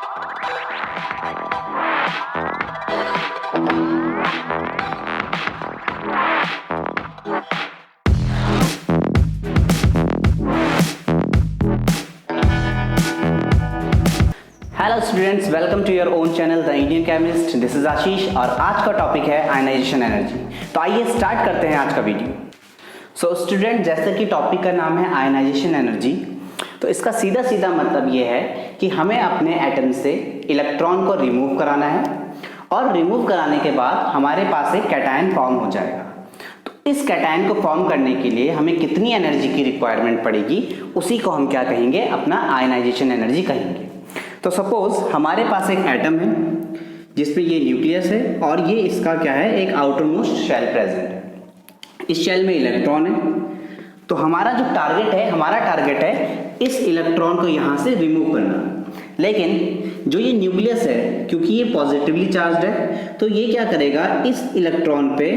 Hello students, welcome to your own channel the Indian chemist. This is Ashish और आज का topic है ionisation energy. तो आइए स्टार्ट करते हैं आज का वीडियो। सो स्टूडेंट, जैसे कि टॉपिक का नाम है आयनाइजेशन एनर्जी, तो इसका सीधा सीधा मतलब ये है कि हमें अपने एटम से इलेक्ट्रॉन को रिमूव कराना है और रिमूव कराने के बाद हमारे पास एक कैटायन फॉर्म हो जाएगा। तो इस कैटायन को फॉर्म करने के लिए हमें कितनी एनर्जी की रिक्वायरमेंट पड़ेगी, उसी को हम क्या कहेंगे, अपना आयनाइजेशन एनर्जी कहेंगे। तो सपोज हमारे पास एक एटम है जिसपे ये न्यूक्लियस है और ये इसका क्या है, एक आउटर मोस्ट शेल प्रेजेंट है। इस शेल में इलेक्ट्रॉन है। तो हमारा जो टारगेट है, हमारा टारगेट है इस इलेक्ट्रॉन को यहाँ से रिमूव करना। लेकिन जो ये न्यूक्लियस है, क्योंकि ये पॉजिटिवली चार्ज्ड है, तो ये क्या करेगा, इस इलेक्ट्रॉन पे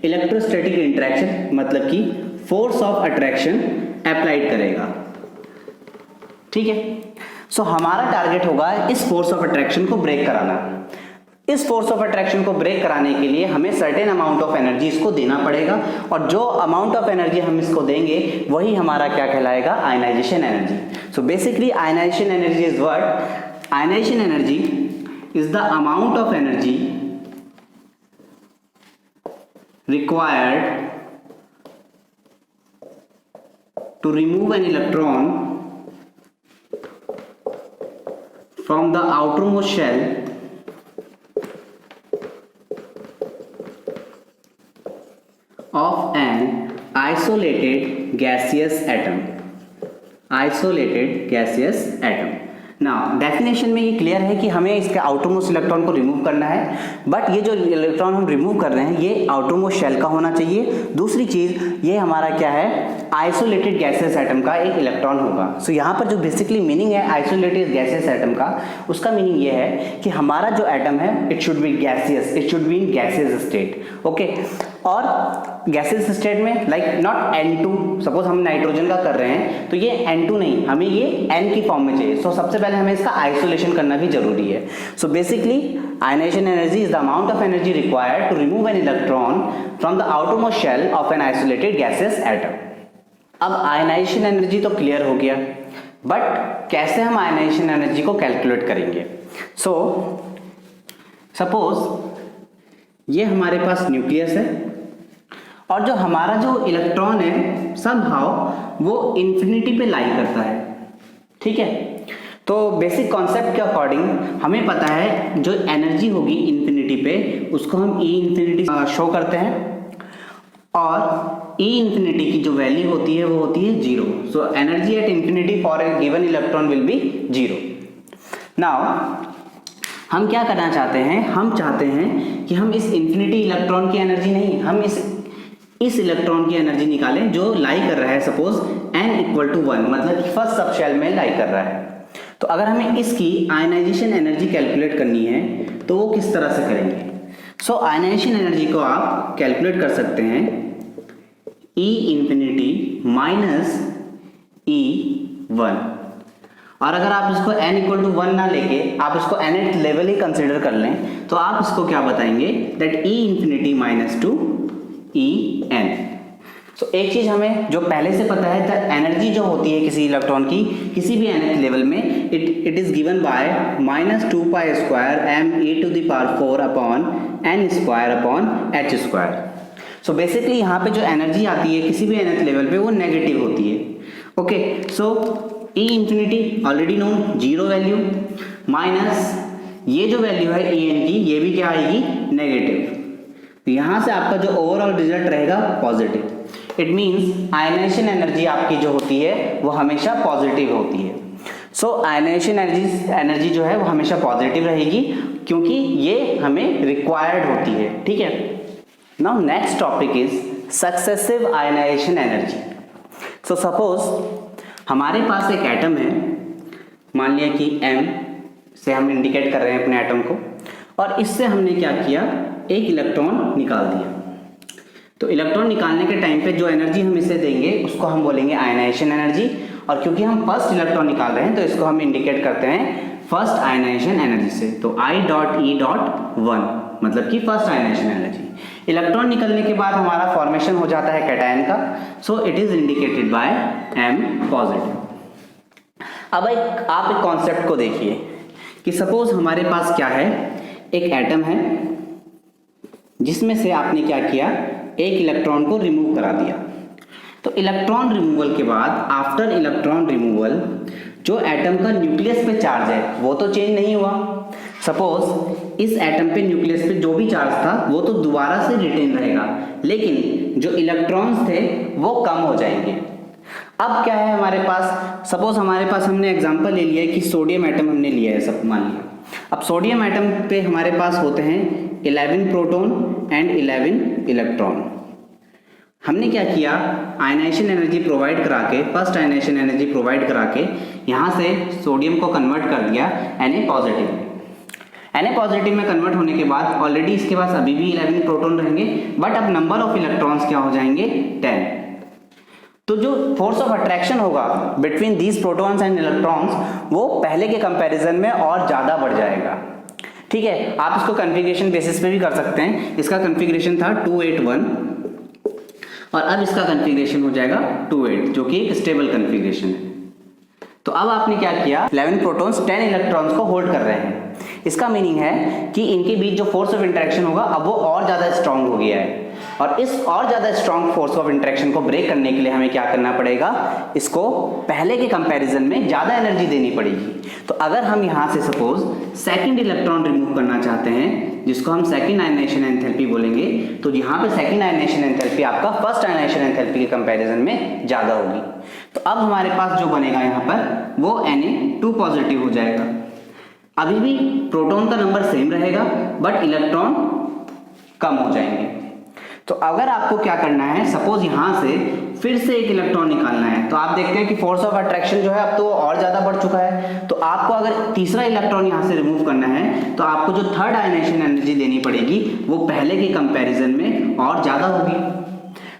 इलेक्ट्रोस्टैटिक इंटरेक्शन मतलब कि फोर्स ऑफ अट्रैक्शन अप्लाइड करेगा। ठीक है। सो हमारा टारगेट होगा इस फोर्स ऑफ अट्रैक्शन को ब्रेक कराना। इस फोर्स ऑफ अट्रैक्शन को ब्रेक कराने के लिए हमें सर्टेन अमाउंट ऑफ एनर्जी इसको देना पड़ेगा और जो अमाउंट ऑफ एनर्जी हम इसको देंगे वही हमारा क्या कहलाएगा, ionisation energy. So basically ionisation energy is what? Ionisation energy is the amount of energy required to remove an electron from the outermost shell of an isolated gaseous atom. Isolated gaseous atom. Now definition में ये clear है कि हमें इसके outermost electron को remove करना है, but ये जो इलेक्ट्रॉन हम रिमूव कर रहे हैं ये आउटरमोस्ट शेल का होना चाहिए। दूसरी चीज ये हमारा क्या है, आइसोलेटेड गैसेस एटम का एक इलेक्ट्रॉन होगा। सो यहाँ पर जो बेसिकली मीनिंग है आइसोलेटेड गैसेस एटम का, उसका मीनिंग ये है कि हमारा जो एटम है it should B gaseous, it should be in gaseous state. Okay. और गैसियस स्टेट में लाइक नॉट N2, सपोज हम नाइट्रोजन का कर रहे हैं तो ये N2 नहीं, हमें ये N की फॉर्म में चाहिए। सो सबसे पहले हमें इसका आइसोलेशन करना भी जरूरी है। So basically ionisation energy is the amount of energy required to remove an electron from the outermost shell of an isolated gaseous atom. अब आयनाइजेशन एनर्जी तो क्लियर हो गया, बट कैसे हम आयनाइजेशन एनर्जी को कैलकुलेट करेंगे? सो सपोज ये हमारे पास न्यूक्लियस है और जो हमारा जो इलेक्ट्रॉन है समहाउ वो इंफिनिटी पे लाई करता है। ठीक है। तो बेसिक कॉन्सेप्ट के अकॉर्डिंग हमें पता है जो एनर्जी होगी इंफिनिटी पे उसको हम E इंफिनिटी शो करते हैं और E इंफिनिटी की जो वैल्यू होती है वो होती है 0। So energy at infinity for a given electron will be 0। Now हम क्या करना चाहते हैं, हम चाहते हैं कि हम इस इंफिनिटी इलेक्ट्रॉन की एनर्जी नहीं, हम इस इलेक्ट्रॉन की एनर्जी निकालें जो लाई कर रहा है। सपोज n इक्वल टू 1 मतलब फर्स्ट सब शेल में लाई कर रहा है। तो अगर हमें इसकी आयनाइजेशन एनर्जी कैलकुलेट करनी है तो वो किस तरह से करेंगे? सो आयनाइजेशन एनर्जी को आप कैलकुलेट कर सकते हैं E इंफिनिटी माइनस E1। और अगर आप इसको n इक्वल टू 1 ना लेके आप इसको nth लेवल ही कंसिडर कर लें तो आप इसको क्या बताएंगे, that E infinity minus two En। सो एक चीज हमें जो पहले से पता है, द एनर्जी जो होती है किसी इलेक्ट्रॉन की किसी भी nth लेवल में it is given by minus 2 pi square m e⁴ upon n square upon h square. So basically यहाँ पे जो एनर्जी आती है किसी भी nth लेवल पे वो नेगेटिव होती है। ओके। सो E infinity already known 0 value minus ये जो वैल्यू है En की ये भी क्या आएगी, नेगेटिव। तो यहां से आपका जो ओवरऑल रिजल्ट रहेगा positive. It means ionisation energy आपकी जो होती है वो हमेशा पॉजिटिव होती है। सो आयनाइजेशन एनर्जी जो है वो हमेशा पॉजिटिव रहेगी क्योंकि ये हमें रिक्वायर्ड होती है। ठीक है। Now next topic is successive ionisation energy. So suppose हमारे पास एक एटम है, मान लिया कि M से हम इंडिकेट कर रहे हैं अपने एटम को, और इससे हमने क्या किया, एक इलेक्ट्रॉन निकाल दिया। तो इलेक्ट्रॉन निकालने के टाइम पे जो एनर्जी हम इसे देंगे उसको हम बोलेंगे आयनाइजेशन एनर्जी, और क्योंकि हम फर्स्ट इलेक्ट्रॉन निकाल रहे हैं तो इसको हम इंडिकेट करते हैं फर्स्ट आयनाइजेशन एनर्जी से। तो I डॉट E डॉट 1 मतलब कि फर्स्ट आयनाइजेशन एनर्जी। इलेक्ट्रॉन निकलने के बाद हमारा फॉर्मेशन हो जाता है कैटायन का, so it is indicated by M positive. अब आप एक कॉन्सेप्ट को देखिए कि सपोज हमारे पास क्या है, एक एटम है जिसमें से आपने क्या किया, एक इलेक्ट्रॉन को रिमूव करा दिया। तो इलेक्ट्रॉन रिमूवल के बाद, आफ्टर इलेक्ट्रॉन रिमूवल, जो एटम का न्यूक्लियस पे चार्ज है वो तो चेंज नहीं हुआ। सपोज इस एटम पे न्यूक्लियस पे जो भी चार्ज था वो तो दोबारा से रिटेन रहेगा, लेकिन जो इलेक्ट्रॉन्स थे वो कम हो जाएंगे। अब क्या है हमारे पास, सपोज हमारे पास हमने एग्जांपल ले लिया है कि सोडियम एटम हमने लिया है, सब मान लिया। अब सोडियम एटम पे हमारे पास होते हैं 11 प्रोटॉन एंड 11 इलेक्ट्रॉन। हमने क्या किया, आयनाइजेशन एनर्जी प्रोवाइड करा के, फर्स्ट आयनाइजेशन एनर्जी प्रोवाइड करा के यहाँ से सोडियम को कन्वर्ट कर दिया Na पॉजिटिव में। Na पॉजिटिव में कन्वर्ट होने के बाद ऑलरेडी इसके पास अभी भी 11 प्रोटॉन रहेंगे, बट अब नंबर ऑफ इलेक्ट्रॉन्स क्या हो जाएंगे, 10। तो जो फोर्स ऑफ अट्रैक्शन होगा between these protons and electrons वो पहले के कंपैरिजन में और ज़्यादा बढ़ जाएगा। ठीक है, आप इसको कन्फिग्रेशन बेसिस पे भी कर सकते हैं। इसका कन्फिग्रेशन था 281 और अब इसका कन्फिग्रेशन हो जाएगा 28, जो कि एक स्टेबल कन्फिग्रेशन है। तो अब आपने क्या किया, 11 प्रोटॉन्स 10 इलेक्ट्रॉन्स को होल्ड कर रहे हैं। इसका मीनिंग है कि इनके बीच जो फोर्स ऑफ इंटरेक्शन होगा अब वो और ज़्यादा स्ट्रांग हो गया है, और इस और ज़्यादा स्ट्रांग फोर्स ऑफ इंटरेक्शन को ब्रेक करने के लिए हमें क्या करना पड़ेगा, इसको पहले के कंपैरिजन में ज़्यादा एनर्जी देनी पड़ेगी। तो अगर हम यहाँ से सपोज सेकंड इलेक्ट्रॉन रिमूव करना चाहते हैं, जिसको हम सेकंड आयनाइजेशन एंथैल्पी बोलेंगे, तो यहाँ पे सेकंड आयनाइजेशन एंथैल्पी आपका फर्स्ट आयनाइजेशन एंथैल्पी के कंपैरिजन में ज़्यादा होगी। तो अब हमारे पास जो बनेगा यहाँ पर वो Na2 पॉजिटिव हो जाएगा। अभी भी प्रोटॉन का नंबर सेम रहेगा बट इलेक्ट्रॉन कम हो जाएंगे। तो अगर आपको क्या करना है, सपोज यहाँ से फिर से एक इलेक्ट्रॉन निकालना है, तो आप देखते हैं कि फोर्स ऑफ अट्रैक्शन जो है अब तो और ज़्यादा बढ़ चुका है। तो आपको अगर तीसरा इलेक्ट्रॉन यहाँ से रिमूव करना है तो आपको जो थर्ड आयनाइजेशन एनर्जी देनी पड़ेगी वो पहले के कंपैरिजन में और ज़्यादा होगी।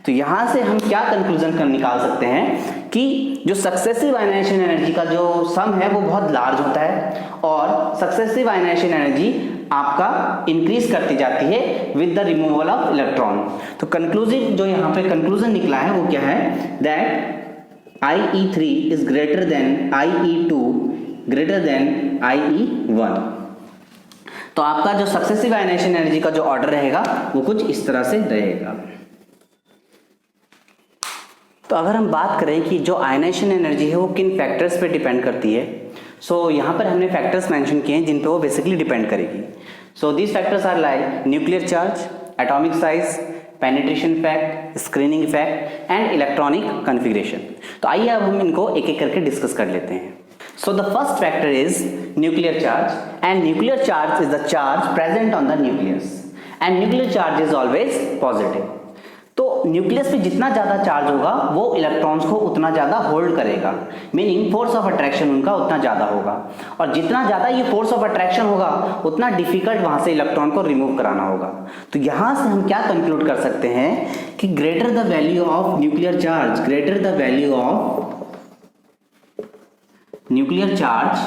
तो यहाँ से हम क्या कंक्लूजन कर निकाल सकते हैं कि जो सक्सेसिव आयनाइजेशन एनर्जी का जो सम है वो बहुत लार्ज होता है, और सक्सेसिव आयनाइजेशन एनर्जी आपका इंक्रीज करती जाती है with the removal of electron. तो कंक्लूसिव जो यहाँ पे कंक्लूजन निकला है वो क्या है, that IE3 is greater then IE2 greater than IE1। तो आपका जो सक्सेसिव आयनाइजेशन एनर्जी का जो ऑर्डर रहेगा वो कुछ इस तरह से रहेगा। तो अगर हम बात करें कि जो आयनाइजेशन एनर्जी है वो किन फैक्टर्स पे डिपेंड करती है, सो यहाँ पर हमने फैक्टर्स मेंशन किए हैं जिन पे वो बेसिकली डिपेंड करेगी। So these factors are like nuclear charge, atomic size, penetration effect, screening effect and electronic configuration. तो आइए अब हम इनको एक एक करके डिस्कस कर लेते हैं। So the first factor is nuclear charge, and nuclear charge is the charge present on the nucleus, and nuclear charge is always positive. तो न्यूक्लियस पे जितना ज़्यादा चार्ज होगा वो इलेक्ट्रॉन्स को उतना ज़्यादा होल्ड करेगा, मीनिंग फोर्स ऑफ अट्रैक्शन उनका उतना ज़्यादा होगा, और जितना ज़्यादा ये फोर्स ऑफ अट्रैक्शन होगा उतना डिफिकल्ट वहाँ से इलेक्ट्रॉन को रिमूव कराना होगा। तो यहाँ से हम क्या कंक्लूड कर सकते हैं कि greater the value of nuclear charge, greater the value of nuclear charge,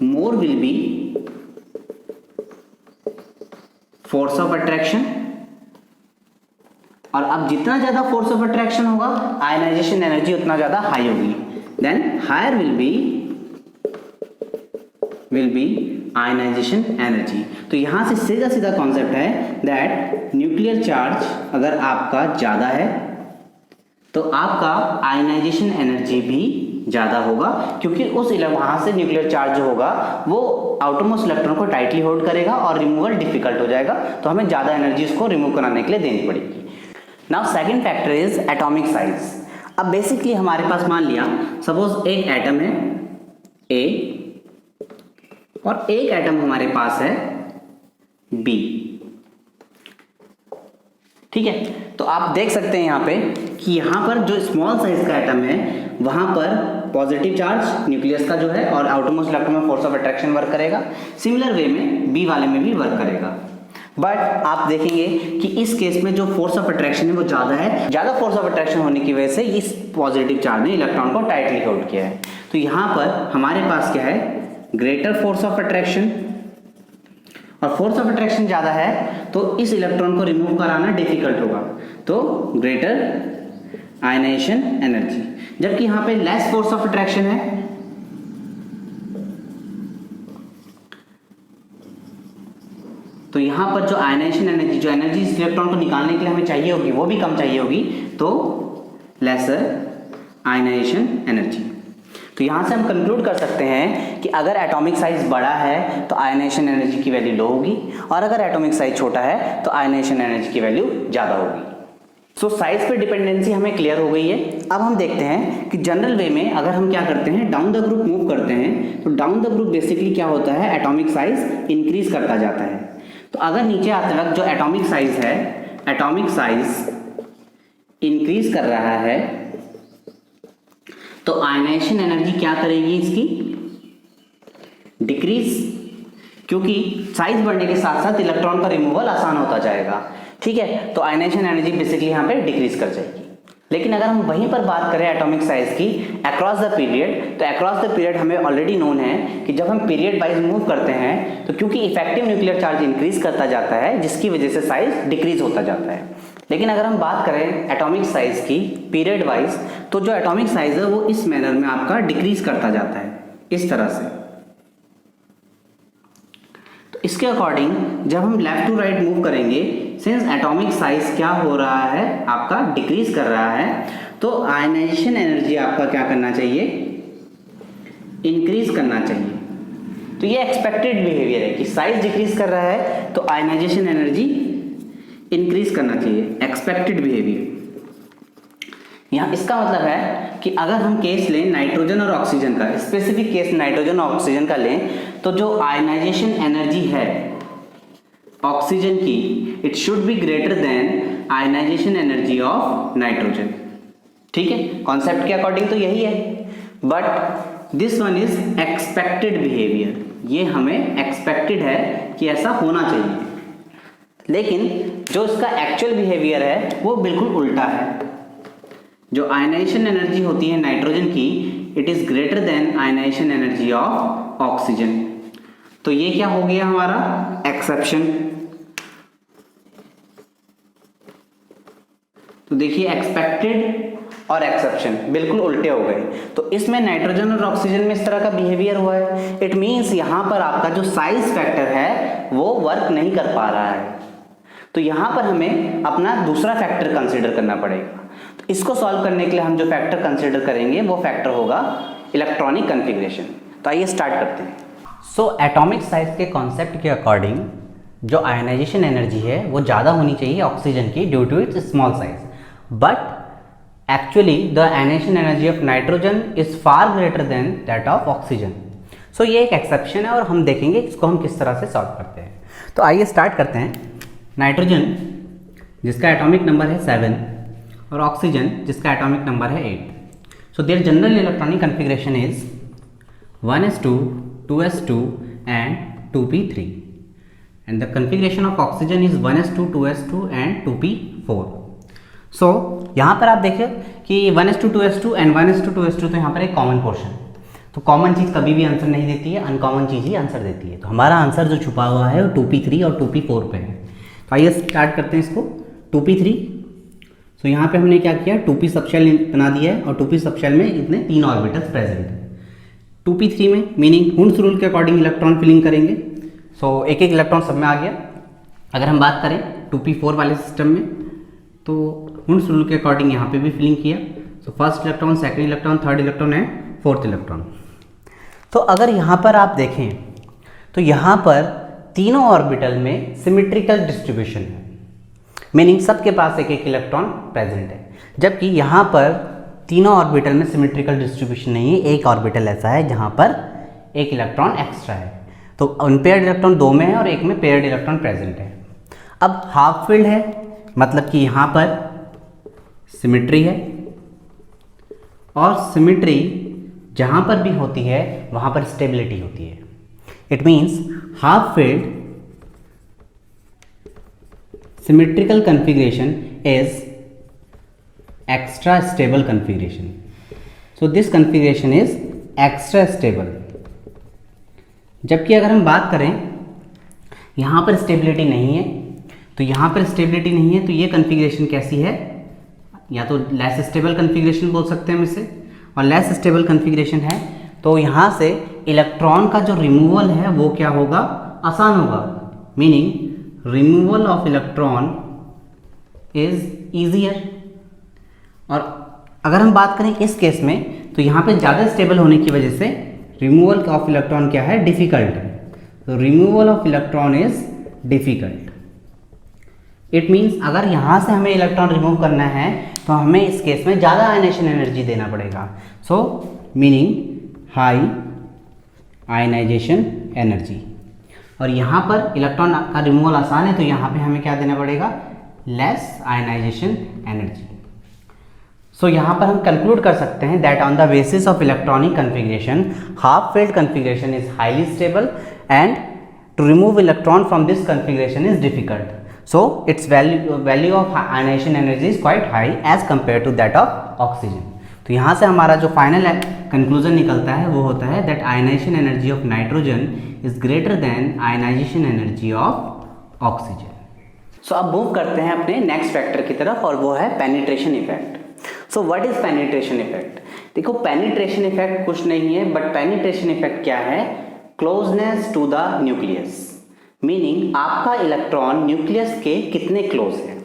more will be force of attraction, और अब जितना ज्यादा फोर्स ऑफ अट्रैक्शन होगा आयनाइजेशन एनर्जी उतना ज्यादा हाई होगी, then higher will be ionisation energy. तो यहां से सीधा सीधा कॉन्सेप्ट है दैट न्यूक्लियर चार्ज अगर आपका ज्यादा है तो आपका आयनाइजेशन एनर्जी भी ज़्यादा होगा, क्योंकि उस वहाँ से न्यूक्लियर चार्ज जो होगा वो आउटरमोस्ट इलेक्ट्रॉन को टाइटली होल्ड करेगा और रिमूवल डिफिकल्ट हो जाएगा, तो हमें ज़्यादा एनर्जी उसको रिमूव कराने के लिए देनी पड़ेगी। Now second factor is atomic size. अब बेसिकली हमारे पास मान लिया सपोज एक एटम है A और एक एटम हमारे पास है B, ठीक है। तो आप देख सकते हैं यहाँ पे कि यहाँ पर जो स्मॉल साइज का एटम है वहाँ पर पॉजिटिव चार्ज न्यूक्लियस का जो है और आउटरमोस्ट इलेक्ट्रॉन में फोर्स ऑफ अट्रैक्शन वर्क करेगा, सिमिलर वे में बी वाले में भी वर्क करेगा। बट आप देखेंगे कि इस केस में जो फोर्स ऑफ अट्रैक्शन है वो ज़्यादा है, ज़्यादा फोर्स ऑफ अट्रैक्शन होने की वजह से इस पॉजिटिव चार्ज ने इलेक्ट्रॉन को टाइटली होल्ड किया है। तो यहाँ पर हमारे पास क्या है, ग्रेटर फोर्स ऑफ अट्रैक्शन, और फोर्स ऑफ अट्रैक्शन ज़्यादा है तो इस इलेक्ट्रॉन को रिमूव कराना डिफिकल्ट होगा, तो ग्रेटर आयनाइजेशन एनर्जी। जबकि यहाँ पे लेस फोर्स ऑफ अट्रैक्शन है, तो यहाँ पर जो आयनाइजेशन एनर्जी, जो एनर्जी इस इलेक्ट्रॉन को निकालने के लिए हमें चाहिए होगी वो भी कम चाहिए होगी, तो लेसर आयनाइजेशन एनर्जी। तो यहाँ से हम कंक्लूड कर सकते हैं कि अगर एटॉमिक साइज बड़ा है तो आयनाइजेशन एनर्जी की वैल्यू लो होगी, और अगर एटॉमिक साइज छोटा है तो आयनाइजेशन एनर्जी की वैल्यू ज़्यादा होगी। सो साइज पे डिपेंडेंसी हमें क्लियर हो गई है। अब हम देखते हैं कि जनरल वे में अगर हम क्या करते हैं, डाउन द ग्रुप मूव करते हैं, तो डाउन द ग्रुप बेसिकली क्या होता है, एटॉमिक साइज इंक्रीज करता जाता है। तो अगर नीचे आते वक्त जो एटॉमिक साइज है, एटॉमिक साइज इंक्रीज कर रहा है, तो आयनाइजेशन एनर्जी क्या करेगी, इसकी डिक्रीज, क्योंकि साइज बढ़ने के साथ साथ इलेक्ट्रॉन का रिमूवल आसान होता जाएगा। ठीक है, तो आयनाइजेशन एनर्जी बेसिकली यहाँ पे डिक्रीज कर जाएगी। लेकिन अगर हम वहीं पर बात करें एटॉमिक साइज की अक्रॉस द पीरियड, तो अक्रॉस द पीरियड हमें ऑलरेडी नोन है कि जब हम पीरियड वाइज मूव करते हैं तो क्योंकि इफेक्टिव न्यूक्लियर चार्ज इंक्रीज करता जाता है, जिसकी वजह से साइज डिक्रीज होता जाता है। लेकिन अगर हम बात करें एटॉमिक साइज की पीरियड वाइज, तो जो एटॉमिक साइज है वो इस मैनर में आपका डिक्रीज करता जाता है, इस तरह से। तो इसके अकॉर्डिंग जब हम लेफ्ट टू राइट मूव करेंगे, सिंस एटॉमिक साइज क्या हो रहा है, आपका डिक्रीज कर रहा है, तो आयनाइजेशन एनर्जी आपका क्या करना चाहिए, इंक्रीज करना चाहिए। तो ये एक्सपेक्टेड बिहेवियर है कि साइज डिक्रीज कर रहा है तो आयनाइजेशन एनर्जी इंक्रीज करना चाहिए, एक्सपेक्टेड बिहेवियर। यहाँ इसका मतलब है कि अगर हम केस लें नाइट्रोजन और ऑक्सीजन का, स्पेसिफिक केस नाइट्रोजन और ऑक्सीजन का लें, तो जो आयनाइजेशन एनर्जी है ऑक्सीजन की, it should be greater than ionisation energy of nitrogen. ठीक है, कॉन्सेप्ट के अकॉर्डिंग तो यही है, but this one is expected behaviour. ये हमें एक्सपेक्टेड है कि ऐसा होना चाहिए, लेकिन जो इसका एक्चुअल बिहेवियर है वो बिल्कुल उल्टा है। जो आयनाइजेशन एनर्जी होती है नाइट्रोजन की, it is greater than ionisation energy of oxygen. तो ये क्या हो गया हमारा, एक्सेप्शन। तो देखिए एक्सपेक्टेड और एक्सेप्शन बिल्कुल उल्टे हो गए। तो इसमें नाइट्रोजन और ऑक्सीजन में इस तरह का बिहेवियर हुआ है। इट मीन्स यहाँ पर आपका जो साइज फैक्टर है वो वर्क नहीं कर पा रहा है। तो यहाँ पर हमें अपना दूसरा फैक्टर कंसीडर करना पड़ेगा। तो इसको सॉल्व करने के लिए हम जो फैक्टर कंसीडर करेंगे वो फैक्टर होगा इलेक्ट्रॉनिक कन्फिग्रेशन। तो आइए स्टार्ट करते हैं। सो एटॉमिक साइज के कॉन्सेप्ट के अकॉर्डिंग जो आयनाइजेशन एनर्जी है वो ज़्यादा होनी चाहिए ऑक्सीजन की due to its small size, but actually the ionisation energy of nitrogen is far greater than that of oxygen. So ये एक एक्सेप्शन है और हम देखेंगे इसको हम किस तरह से सॉल्व करते हैं। तो आइए स्टार्ट करते हैं। नाइट्रोजन जिसका एटॉमिक नंबर है 7 और ऑक्सीजन जिसका एटॉमिक नंबर है 8। So their general electronic configuration is 1s2, 2s2 and 2p3, and the configuration of oxygen is 1s2, 2s2 and 2p4. सो यहाँ पर आप देखें कि 1s2, 2s2 and 1s2, 2s2 तो यहाँ पर एक कॉमन पोर्शन। तो कॉमन चीज़ कभी भी आंसर नहीं देती है, अनकॉमन चीज़ ही आंसर देती है। तो हमारा आंसर जो छुपा हुआ है वो 2p3 और 2p4 पे है। तो आइए स्टार्ट करते हैं इसको। 2p3, सो यहाँ पे हमने क्या किया, 2p सबशेल बना दिया है और 2p सबशेल में इतने 3 ऑर्बिटल्स प्रेजेंट है। 2p3 में मीनिंग हुंड्स रूल के अकॉर्डिंग इलेक्ट्रॉन फिलिंग करेंगे। सो एक एक इलेक्ट्रॉन सब में आ गया। अगर हम बात करें 2p4 वाले सिस्टम में, तो हुंड्स रूल के अकॉर्डिंग यहाँ पे भी फिलिंग किया। So first electron, second electron, third electron and fourth electron. तो अगर यहाँ पर आप देखें तो यहाँ पर तीनों ऑर्बिटल में सिमेट्रिकल डिस्ट्रीब्यूशन है, मीनिंग सबके पास एक एक इलेक्ट्रॉन प्रेजेंट है। जबकि यहाँ पर तीनों ऑर्बिटल में सिमेट्रिकल डिस्ट्रीब्यूशन नहीं है, एक ऑर्बिटल ऐसा है जहाँ पर एक इलेक्ट्रॉन एक्स्ट्रा है। तो अनपेयर्ड इलेक्ट्रॉन 2 में है और एक में पेयर्ड इलेक्ट्रॉन प्रेजेंट है। अब हाफ फील्ड है, मतलब कि यहाँ पर सिमेट्री है, और सिमेट्री जहाँ पर भी होती है वहाँ पर स्टेबिलिटी होती है। It means half field symmetrical configuration is extra stable configuration. So this configuration is extra stable. जबकि अगर हम बात करें यहाँ पर स्टेबिलिटी नहीं है, तो यहाँ पर स्टेबिलिटी नहीं है, तो ये कन्फिग्रेशन कैसी है, या तो लेस स्टेबल कन्फिग्रेशन बोल सकते हैं हम इसे, और लेस स्टेबल कन्फिग्रेशन है तो यहाँ से इलेक्ट्रॉन का जो रिमूवल है वो क्या होगा, आसान होगा. Meaning removal of electron is easier. और अगर हम बात करें इस केस में तो यहाँ पे ज़्यादा स्टेबल होने की वजह से रिमूवल ऑफ इलेक्ट्रॉन क्या है, डिफिकल्ट है. तो removal of electron is difficult. It means अगर यहाँ से हमें इलेक्ट्रॉन रिमूव करना है तो हमें इस केस में ज़्यादा आयनाइजेशन एनर्जी देना पड़ेगा. So meaning high ionization energy. और यहाँ पर इलेक्ट्रॉन का रिमूवल आसान है तो यहाँ पे हमें क्या देना पड़ेगा, लेस आयनाइजेशन एनर्जी. सो यहाँ पर हम कंक्लूड कर सकते हैं that on the basis of electronic configuration half filled configuration is highly stable and to remove electron from this configuration is difficult. So its value of ionization energy is quite high as compared to that of oxygen. तो यहाँ से हमारा जो final conclusion निकलता है वो होता है that ionization energy of nitrogen is greater than ionization energy of oxygen. So अब मूव करते हैं अपने नेक्स्ट फैक्टर की तरफ और वो है penetration effect. So what is penetration effect? देखो पेनिट्रेशन इफेक्ट कुछ नहीं है बट पेनिट्रेशन इफेक्ट क्या है, closeness to the nucleus. Meaning आपका इलेक्ट्रॉन न्यूक्लियस के कितने क्लोज है.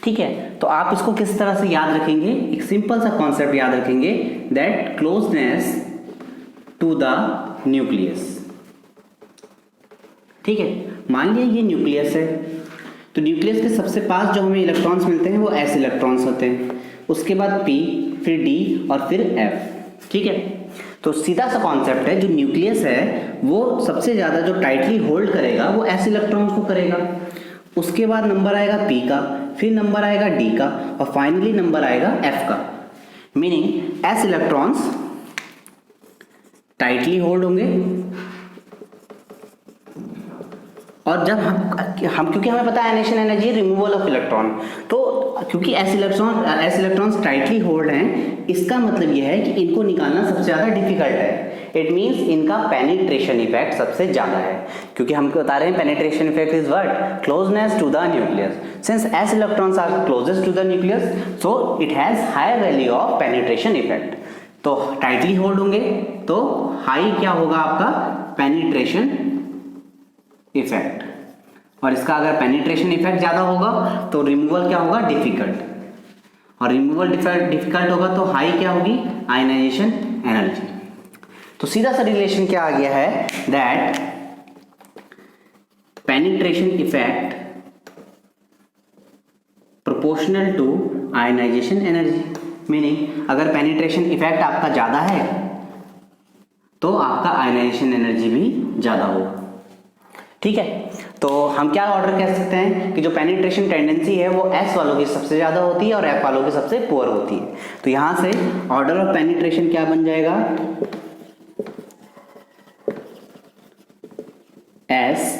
ठीक है, तो आप इसको किस तरह से याद रखेंगे, एक सिंपल सा कॉन्सेप्ट याद रखेंगे that closeness to the nucleus. ठीक है, मान लिया ये न्यूक्लियस है तो न्यूक्लियस के सबसे पास जो हमें इलेक्ट्रॉन्स मिलते हैं वो एस इलेक्ट्रॉन्स होते हैं, उसके बाद पी, फिर डी और फिर एफ. ठीक है, तो सीधा सा कॉन्सेप्ट है, जो न्यूक्लियस है वो सबसे ज़्यादा जो टाइटली होल्ड करेगा वो एस इलेक्ट्रॉन्स को करेगा. उसके बाद नंबर आएगा पी का, फिर नंबर आएगा डी का और फाइनली नंबर आएगा एफ का. Meaning S electrons tightly hold होंगे और जब हम क्योंकि हमें पता है ionisation energy removal of electron, तो क्योंकि एस इलेक्ट्रॉन्स टाइटली होल्ड हैं, इसका मतलब यह है कि इनको निकालना सबसे ज़्यादा डिफिकल्ट है. इट मीन्स इनका पेनिट्रेशन इफेक्ट सबसे ज़्यादा है, क्योंकि हम बता रहे हैं penetration effect is what, closeness to the nucleus. Since S electrons are closest to the nucleus so it has high value of penetration effect. तो टाइटली होल्ड होंगे तो हाई क्या होगा आपका, पेनिट्रेशन इफेक्ट. और इसका अगर पेनिट्रेशन इफेक्ट ज़्यादा होगा तो रिमूवल क्या होगा, डिफिकल्ट. और रिमूवल डिफिकल्ट होगा तो हाई क्या होगी, आयनाइजेशन एनर्जी. तो सीधा सा रिलेशन क्या आ गया है that penetration effect proportional to ionization energy. Meaning अगर पेनिट्रेशन इफेक्ट आपका ज़्यादा है तो आपका आयनाइजेशन एनर्जी भी ज़्यादा होगा. ठीक है, तो हम क्या ऑर्डर कह सकते हैं कि जो पेनिट्रेशन टेंडेंसी है वो एस वालों की सबसे ज़्यादा होती है और एफ वालों की सबसे पुअर होती है. तो यहाँ से ऑर्डर ऑफ पेनिट्रेशन क्या बन जाएगा, S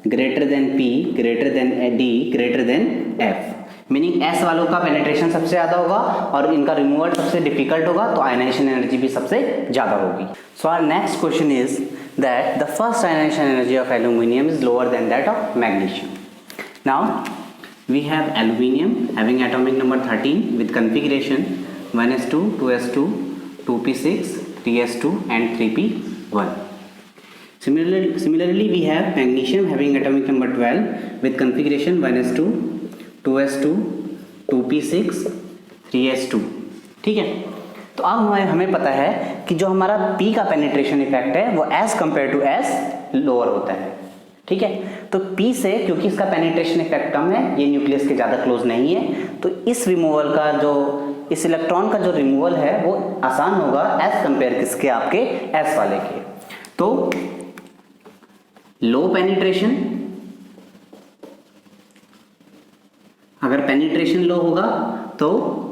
greater than P greater than D greater than F. Meaning S वालों का पेनिट्रेशन सबसे ज़्यादा होगा और इनका रिमूवल सबसे डिफिकल्ट होगा, तो आयनाइजेशन एनर्जी भी सबसे ज़्यादा होगी. So our next question is that the first ionization energy of aluminium is lower than that of magnesium. Now we have aluminium having atomic number 13 with configuration 1s2, 2s2, 2p6, 3s2 and 3p1. Similarly we have magnesium having atomic number 12 with configuration 1s2, 2s2, 2p6, 3s2. ठीक है, तो अब हमें पता है कि जो हमारा P का पेनिट्रेशन इफेक्ट है वो as compare to S lower होता है. ठीक है, तो P से क्योंकि इसका पेनिट्रेशन इफेक्ट कम है, ये न्यूक्लियस के ज़्यादा क्लोज नहीं है, तो इस रिमूवल का जो इस इलेक्ट्रॉन का जो रिमूवल है वो आसान होगा एज कंपेयर किसके, आपके S वाले के. तो लो पेनिट्रेशन, अगर पेनिट्रेशन लो होगा तो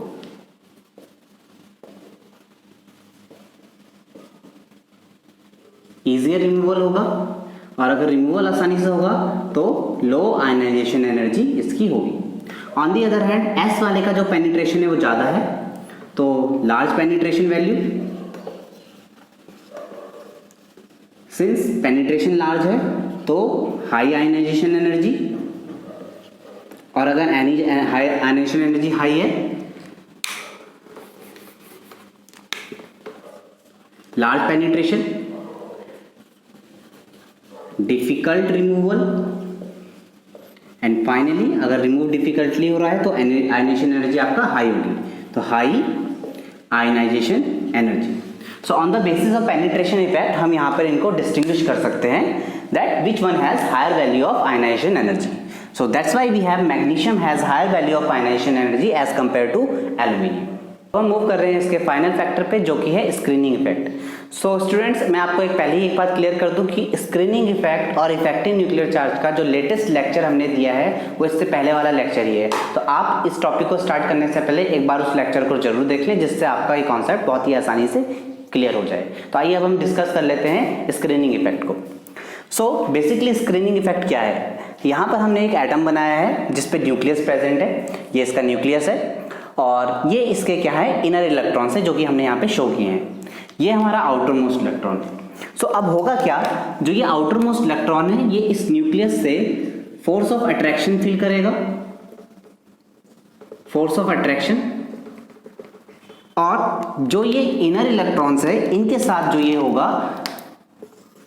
ईजियर रिमूवल होगा और अगर रिमूवल आसानी से होगा तो लो आयनाइजेशन एनर्जी इसकी होगी। On the other hand S वाले का जो पेनिट्रेशन है वो ज़्यादा है, तो large penetration value, since penetration large है तो हाई आयनाइजेशन एनर्जी, और अगर आयनाइजेशन एनर्जी हाई है, large penetration, difficult removal, and finally अगर रिमूव डिफिकल्टली हो रहा है तो आयनाइजेशन एनर्जी आपका हाई होगी, तो high ionization energy. So on the basis of penetration effect हम यहाँ पर इनको डिस्टिंग्विश कर सकते हैं that which one has higher value of ionization energy. So that's why we have magnesium has higher value of ionization energy as compare to aluminium. हम move कर रहे हैं इसके फाइनल फैक्टर पे जो कि है स्क्रीनिंग इफेक्ट। सो स्टूडेंट्स, मैं आपको पहले ही एक बात क्लियर कर दूं कि स्क्रीनिंग इफेक्ट और इफेक्टिव न्यूक्लियर चार्ज का जो लेटेस्ट लेक्चर हमने दिया है वो इससे पहले वाला लेक्चर ही है, तो आप इस टॉपिक को स्टार्ट करने से पहले एक बार उस लेक्चर को जरूर देख लें, जिससे आपका ये कॉन्सेप्ट बहुत ही आसानी से क्लियर हो जाए। तो आइए अब हम डिस्कस कर लेते हैं स्क्रीनिंग इफेक्ट को। सो बेसिकली स्क्रीनिंग इफेक्ट क्या है? यहाँ पर हमने एक एटम बनाया है जिसपे न्यूक्लियस प्रेजेंट है, ये इसका न्यूक्लियस है, और ये इसके क्या है इनर इलेक्ट्रॉन्स है जो कि हमने यहाँ पे शो किए हैं। ये हमारा आउटर मोस्ट इलेक्ट्रॉन है। सो अब होगा क्या, जो ये आउटर मोस्ट इलेक्ट्रॉन है ये इस न्यूक्लियस से फोर्स ऑफ अट्रैक्शन फील करेगा, फोर्स ऑफ अट्रैक्शन, और जो ये इनर इलेक्ट्रॉन्स है इनके साथ जो ये होगा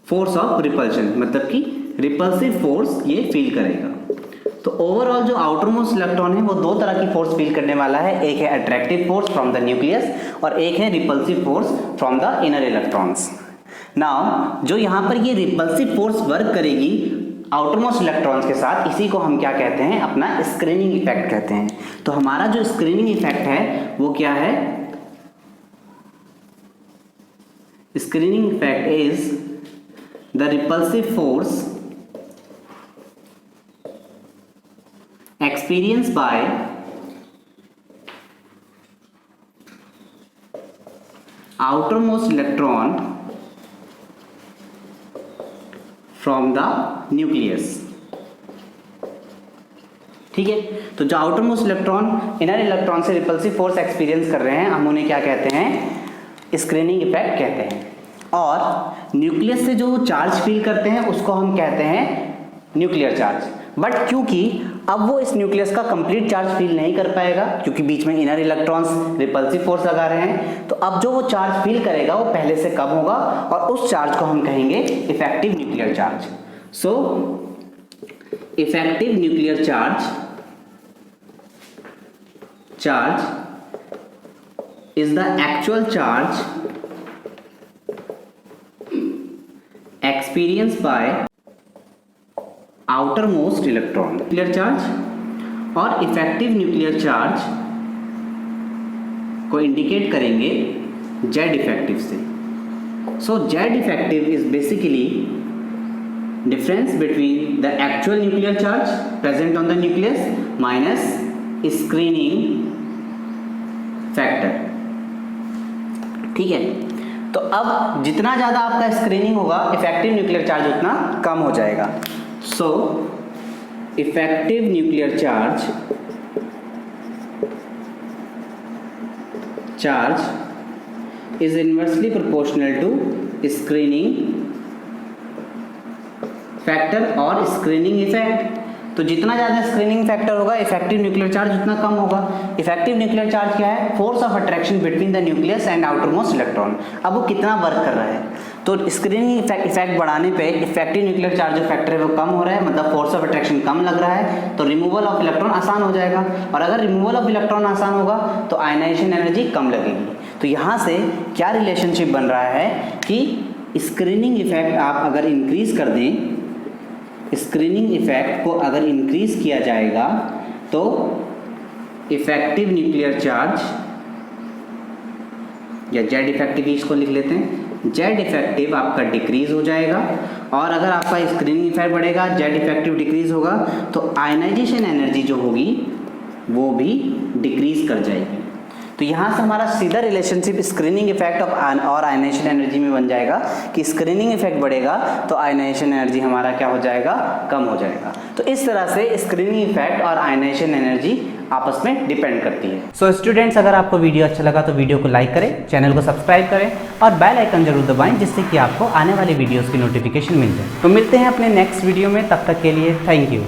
फोर्स ऑफ रिपल्शन, मतलब कि रिपल्सिव फोर्स ये फील करेगा। तो ओवरऑल जो आउटर मोस्ट इलेक्ट्रॉन है वो दो तरह की फोर्स फील करने वाला है, एक है attractive force from the nucleus और एक है repulsive force from the inner electrons. Now जो यहाँ पर ये रिपल्सिव फोर्स वर्क करेगी आउटर मोस्ट इलेक्ट्रॉन्स के साथ, इसी को हम क्या कहते हैं, अपना स्क्रीनिंग इफेक्ट कहते हैं। तो हमारा जो स्क्रीनिंग इफेक्ट है वो क्या है, screening effect is the repulsive force experienced by outermost electron from the nucleus। ठीक है, तो जो outer most electron inner electron से रिपल्सिव फोर्स एक्सपीरियंस कर रहे हैं हम उन्हें क्या कहते हैं, स्क्रीनिंग इफेक्ट कहते हैं। और न्यूक्लियस से जो चार्ज फील करते हैं उसको हम कहते हैं न्यूक्लियर चार्ज। बट क्योंकि अब वो इस न्यूक्लियस का कंप्लीट चार्ज फील नहीं कर पाएगा क्योंकि बीच में इनर इलेक्ट्रॉन्स रिपल्सिव फोर्स लगा रहे हैं, तो अब जो वो चार्ज फील करेगा वो पहले से कम होगा और उस चार्ज को हम कहेंगे effective nuclear charge. So effective nuclear charge is the actual charge experienced by outermost electron। Nuclear charge और इफेक्टिव न्यूक्लियर चार्ज को इंडिकेट करेंगे जेड इफेक्टिव से। So Z effective is basically difference between the actual nuclear charge present on the nucleus minus screening factor. ठीक है, तो अब जितना ज़्यादा आपका स्क्रीनिंग होगा इफेक्टिव न्यूक्लियर चार्ज उतना कम हो जाएगा। So effective nuclear charge is inversely proportional to screening factor और स्क्रीनिंग इफेक्ट। तो जितना ज़्यादा स्क्रीनिंग फैक्टर होगा इफेक्टिव न्यूक्लियर चार्ज उतना कम होगा। इफेक्टिव न्यूक्लियर चार्ज क्या है, force of attraction between the nucleus and outer most electron. अब वो कितना वर्क कर रहा है, तो स्क्रीनिंग इफेक्ट बढ़ाने पे इफेक्टिव न्यूक्लियर चार्ज जो फैक्टर है वो कम हो रहा है, मतलब फोर्स ऑफ अट्रैक्शन कम लग रहा है, तो रिमूवल ऑफ इलेक्ट्रॉन आसान हो जाएगा। और अगर रिमूवल ऑफ इलेक्ट्रॉन आसान होगा तो आयनाइजेशन एनर्जी कम लगेगी। तो यहाँ से क्या रिलेशनशिप बन रहा है कि स्क्रीनिंग इफेक्ट आप अगर इंक्रीज कर दें, स्क्रीनिंग इफेक्ट को अगर इंक्रीज किया जाएगा तो इफेक्टिव न्यूक्लियर चार्ज या जेड इफेक्टिव इसको लिख लेते हैं, जेड इफेक्टिव आपका डिक्रीज हो जाएगा। और अगर आपका स्क्रीनिंग इफेक्ट बढ़ेगा, जेड इफेक्टिव डिक्रीज होगा, तो आयनाइजेशन एनर्जी जो होगी वो भी डिक्रीज कर जाएगी। तो यहाँ से हमारा सीधा रिलेशनशिप स्क्रीनिंग इफेक्ट ऑफ और आयनाइजेशन एनर्जी में बन जाएगा कि स्क्रीनिंग इफेक्ट बढ़ेगा तो आयनाइजेशन एनर्जी हमारा क्या हो जाएगा, कम हो जाएगा। तो इस तरह से स्क्रीनिंग इफेक्ट और आयनाइजेशन एनर्जी आपस में डिपेंड करती है। सो स्टूडेंट्स, अगर आपको वीडियो अच्छा लगा तो वीडियो को लाइक करें, चैनल को सब्सक्राइब करें और बेल आइकन जरूर दबाएं, जिससे कि आपको आने वाली वीडियोस की नोटिफिकेशन मिल जाए। तो मिलते हैं अपने नेक्स्ट वीडियो में, तब तक के लिए थैंक यू।